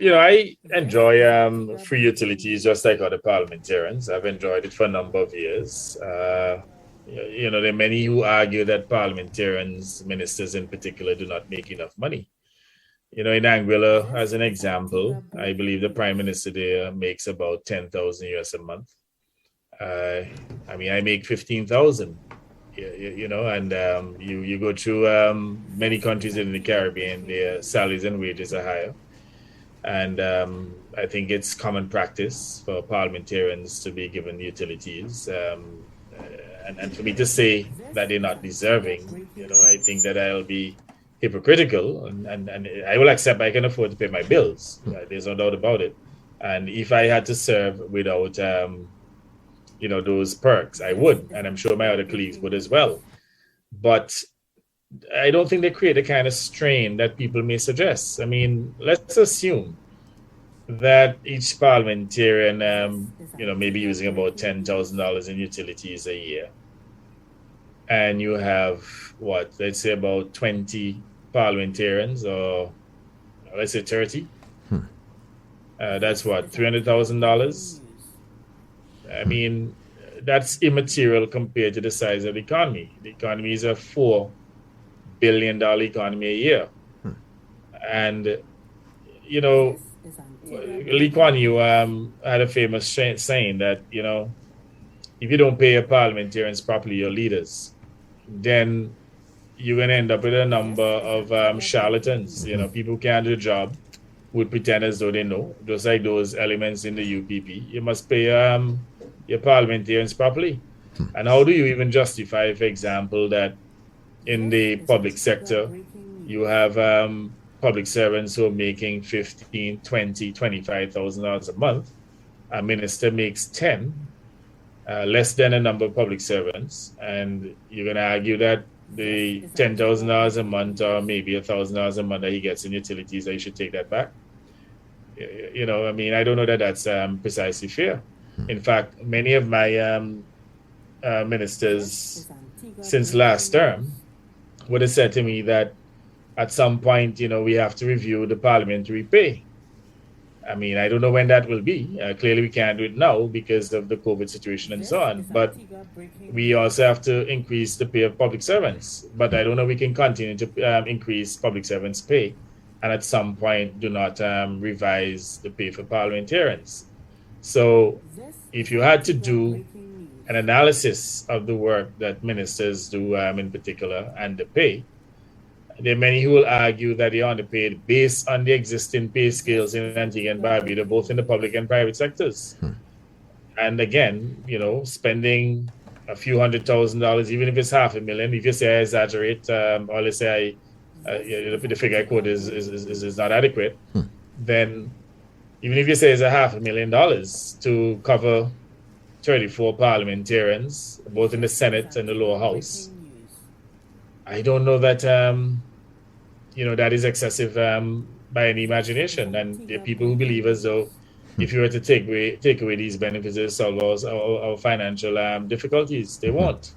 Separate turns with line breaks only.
I enjoy free utilities just like other parliamentarians. I've enjoyed it for a number of years. There are many who argue that parliamentarians, ministers in particular, do not make enough money. In Anguilla, as an example, I believe the prime minister there makes about 10,000 US a month. I make 15,000. And you go through many countries in the Caribbean, their salaries and wages are higher. And I think it's common practice for parliamentarians to be given utilities. And for me to say that they're not deserving, I think that I'll be hypocritical. And I will accept I can afford to pay my bills. There's no doubt about it. And if I had to serve without, those perks, I would. And I'm sure my other colleagues would as well. But I don't think they create the kind of strain that people may suggest. I mean, let's assume that each parliamentarian, maybe using about $10,000 in utilities a year. And you have, let's say about 20 parliamentarians, or let's say 30. That's $300,000. I mean, that's immaterial compared to the size of the economy. The economy is a $4 billion economy a year. And, Lee Kuan Yew had a famous saying that, if you don't pay your parliamentarians properly, your leaders, then you're going to end up with a number of charlatans. People who can't do the job would pretend as though they know, just like those elements in the UPP. You must pay your parliamentarians properly. And how do you even justify, for example, that in the public sector, you have public servants who are making $15,000, $20,000, $25,000 a month. A minister makes 10, less than a number of public servants, and you're going to argue that the $10,000 a month or maybe $1,000 a month that he gets in utilities, that you should take that back. I don't know that that's precisely fair. In fact, many of my ministers since last term would have said to me that at some point, we have to review the parliamentary pay. I don't know when that will be. Clearly, we can't do it now because of the COVID situation and so on. But we also have to increase the pay of public servants. But I don't know we can continue to increase public servants' pay and at some point do not revise the pay for parliamentarians. So if you had to do an analysis of the work that ministers do in particular and the pay, there are many who will argue that they are underpaid based on the existing pay scales in Antigua and Barbuda, both in the public and private sectors. And again, spending a few $100,000, even if it's $500,000, if you say I exaggerate, or let's say the figure I quote is not adequate, then even if you say it's $500,000 to cover 34 parliamentarians, both in the Senate and the lower house, I don't know that that is excessive by any imagination. And there are people who believe as though if you were to take away these benefits, it solve our financial difficulties. They won't.